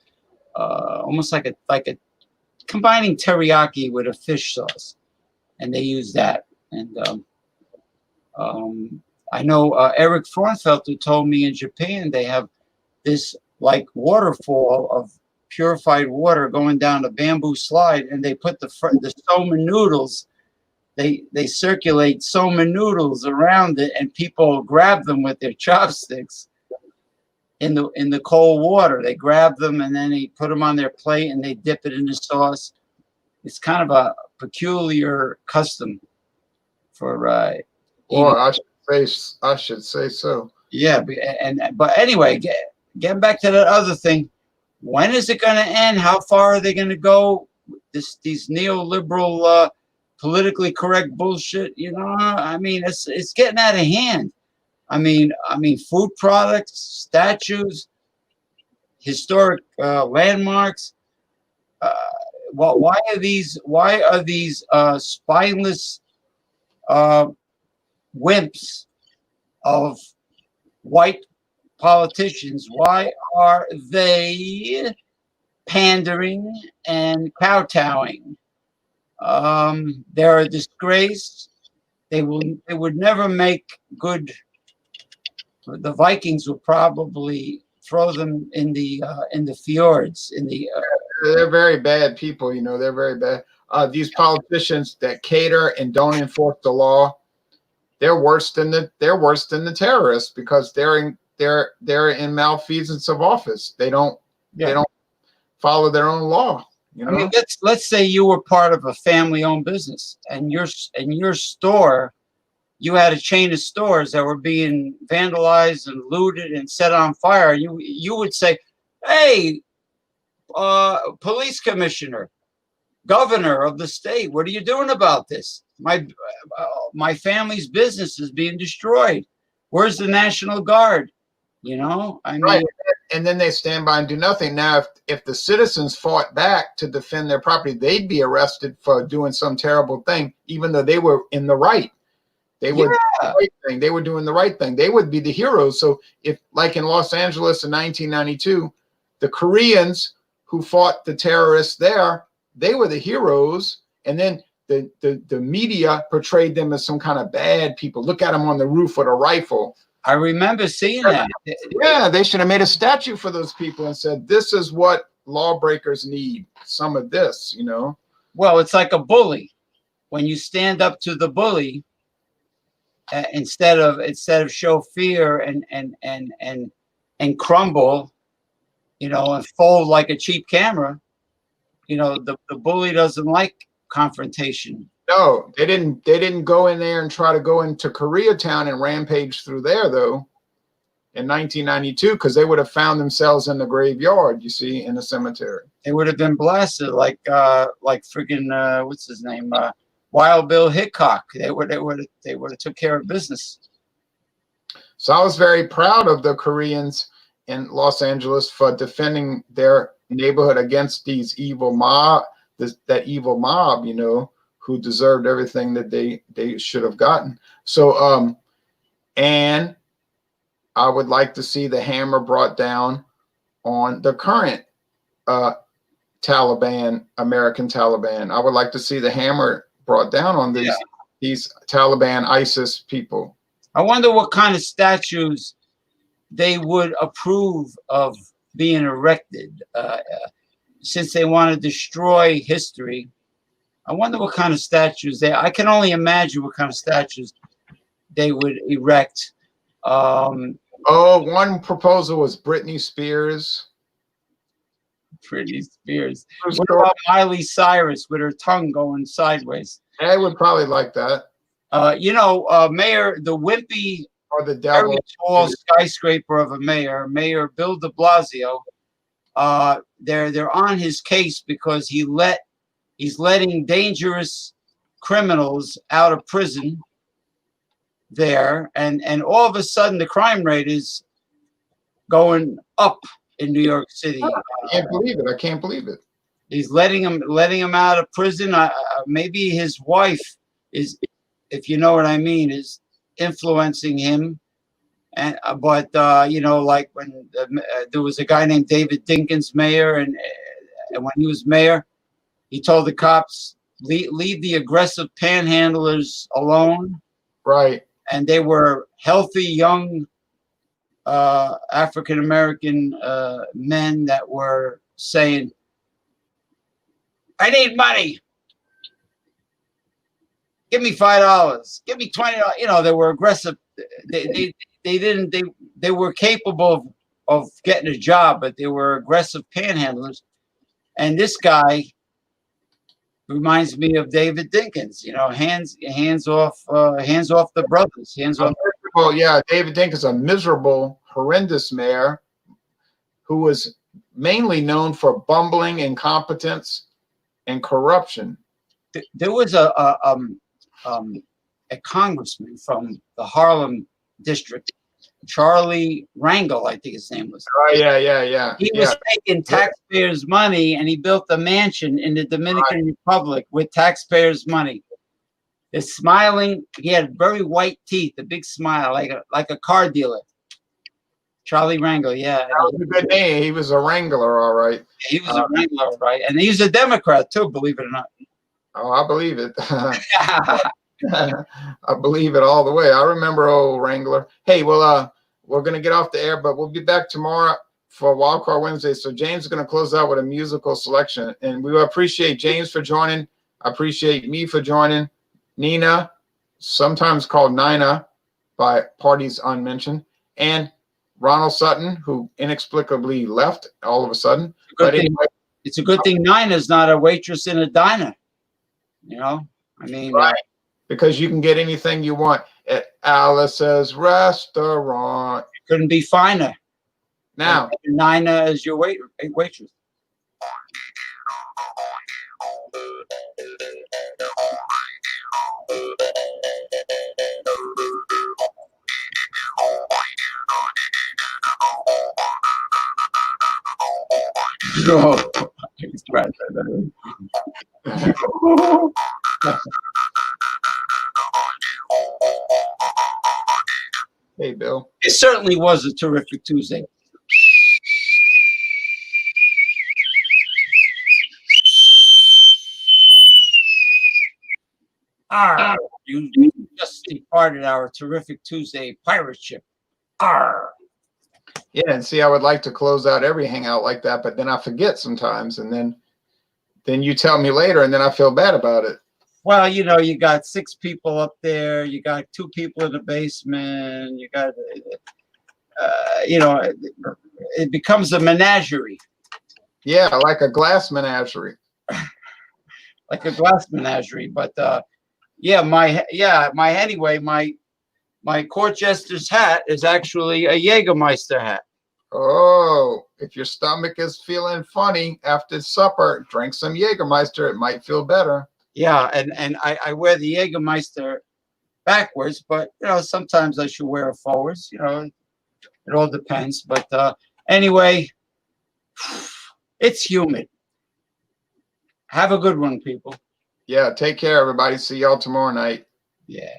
Almost like a combining teriyaki with a fish sauce, and they use that. And I know Eric Frauenfelder told me in Japan they have this like waterfall of purified water going down a bamboo slide, and they put the somen noodles. They circulate somen noodles around it, and people grab them with their chopsticks in the cold water. They grab them and then they put them on their plate and they dip it in the sauce. It's kind of a peculiar custom for well, I should say so. Yeah, but anyway, getting back to that other thing, when is it going to end? How far are they going to go? These neoliberal, politically correct bullshit. You know, I mean, it's getting out of hand. I mean, food products, statues, historic landmarks. Why are these spineless wimps of white politicians? Why are they pandering and kowtowing? They're a disgrace. They would never make good. The Vikings would probably throw them in the fjords. They're very bad people. You know, they're very bad. These politicians that cater and don't enforce the law, they're worse than the terrorists, because they're in malfeasance of office. They don't follow their own law. You know? I mean, let's say you were part of a family-owned business, and your store, you had a chain of stores that were being vandalized and looted and set on fire. You would say, "Hey, police commissioner, governor of the state, what are you doing about this? My family's business is being destroyed. Where's the National Guard?" You know, I mean, right. And then they stand by and do nothing. Now, if the citizens fought back to defend their property, they'd be arrested for doing some terrible thing, even though they were in the right. They were doing the right thing. They were doing the right thing. They would be the heroes. So if, like in Los Angeles in 1992, the Koreans who fought the terrorists there, they were the heroes. And then the media portrayed them as some kind of bad people. Look at them on the roof with a rifle. I remember seeing that. Yeah, they should have made a statue for those people and said, "This is what lawbreakers need. Some of this," you know. Well, it's like a bully. When you stand up to the bully, instead of show fear and crumble, you know, and fold like a cheap camera, you know, the bully doesn't like confrontation. No, they didn't go in there and try to go into Koreatown and rampage through there, though, in 1992, because they would have found themselves in the graveyard, you see, in the cemetery. They would have been blasted like friggin' what's his name, Wild Bill Hickok. They would have took care of business. So I was very proud of the Koreans in Los Angeles for defending their neighborhood against these evil mob, that evil mob, you know, who deserved everything that they should have gotten. So, and I would like to see the hammer brought down on the current Taliban, American Taliban. I would like to see the hammer brought down on these Taliban ISIS people. I wonder what kind of statues they would approve of being erected, since they want to destroy history. I wonder what kind of statues I can only imagine what kind of statues they would erect. One proposal was Britney Spears. Britney Spears. What about Miley Cyrus with her tongue going sideways? I would probably like that. Mayor, the wimpy, or the devil, very tall skyscraper of a mayor, Mayor Bill de Blasio. They're on his case because he's letting dangerous criminals out of prison there, and all of a sudden the crime rate is going up in New York City. I can't believe it. I can't believe it. He's letting him out of prison. Maybe his wife is, if you know what I mean, is influencing him. And like when there was a guy named David Dinkins, mayor, and when he was mayor, he told the cops, leave the aggressive panhandlers alone. Right. And they were healthy, young African American men that were saying, "I need money. Give me $5. Give me $20." They were aggressive. They were capable of getting a job, but they were aggressive panhandlers. And this guy reminds me of David Dinkins. Hands off the brothers. Hands off. Well, yeah, David Dinkins, a miserable, horrendous mayor who was mainly known for bumbling, incompetence, and corruption. There was a congressman from the Harlem district, Charlie Rangel, I think his name was. Oh, yeah. He was taking taxpayers' money, and he built a mansion in the Dominican Republic with taxpayers' money. He's smiling. He had very white teeth, a big smile, like a car dealer. Charlie Rangel, yeah. That was a good name. He was a wrangler, all right. He was a wrangler, all right. And he's a Democrat, too, believe it or not. Oh, I believe it. I believe it all the way. I remember old Wrangler. Hey, well, we're going to get off the air, but we'll be back tomorrow for Wildcard Wednesday. So James is going to close out with a musical selection. And we appreciate James for joining. I appreciate me for joining. Nina, sometimes called Nina by parties unmentioned. And Ronald Sutton, who inexplicably left all of a sudden. It's a good thing Nina's not a waitress in a diner. Right. Because you can get anything you want at Alice's restaurant. It couldn't be finer. Now, Nina is your waitress. Oh, he's right. Hey, Bill. It certainly was a terrific Tuesday. You just departed our terrific Tuesday pirate ship. Yeah, and see, I would like to close out every hangout like that, but then I forget sometimes, and then you tell me later, and then I feel bad about it. Well, you got 6 people up there. You got 2 people in the basement. You got, it becomes a menagerie. Yeah, like a glass menagerie. Like a glass menagerie. But my court jester's hat is actually a Jägermeister hat. Oh, if your stomach is feeling funny after supper, drink some Jägermeister. It might feel better. Yeah, and I wear the Jägermeister backwards, but sometimes I should wear it forwards. It all depends. But anyway, it's humid. Have a good one, people. Yeah, take care, everybody. See y'all tomorrow night. Yeah.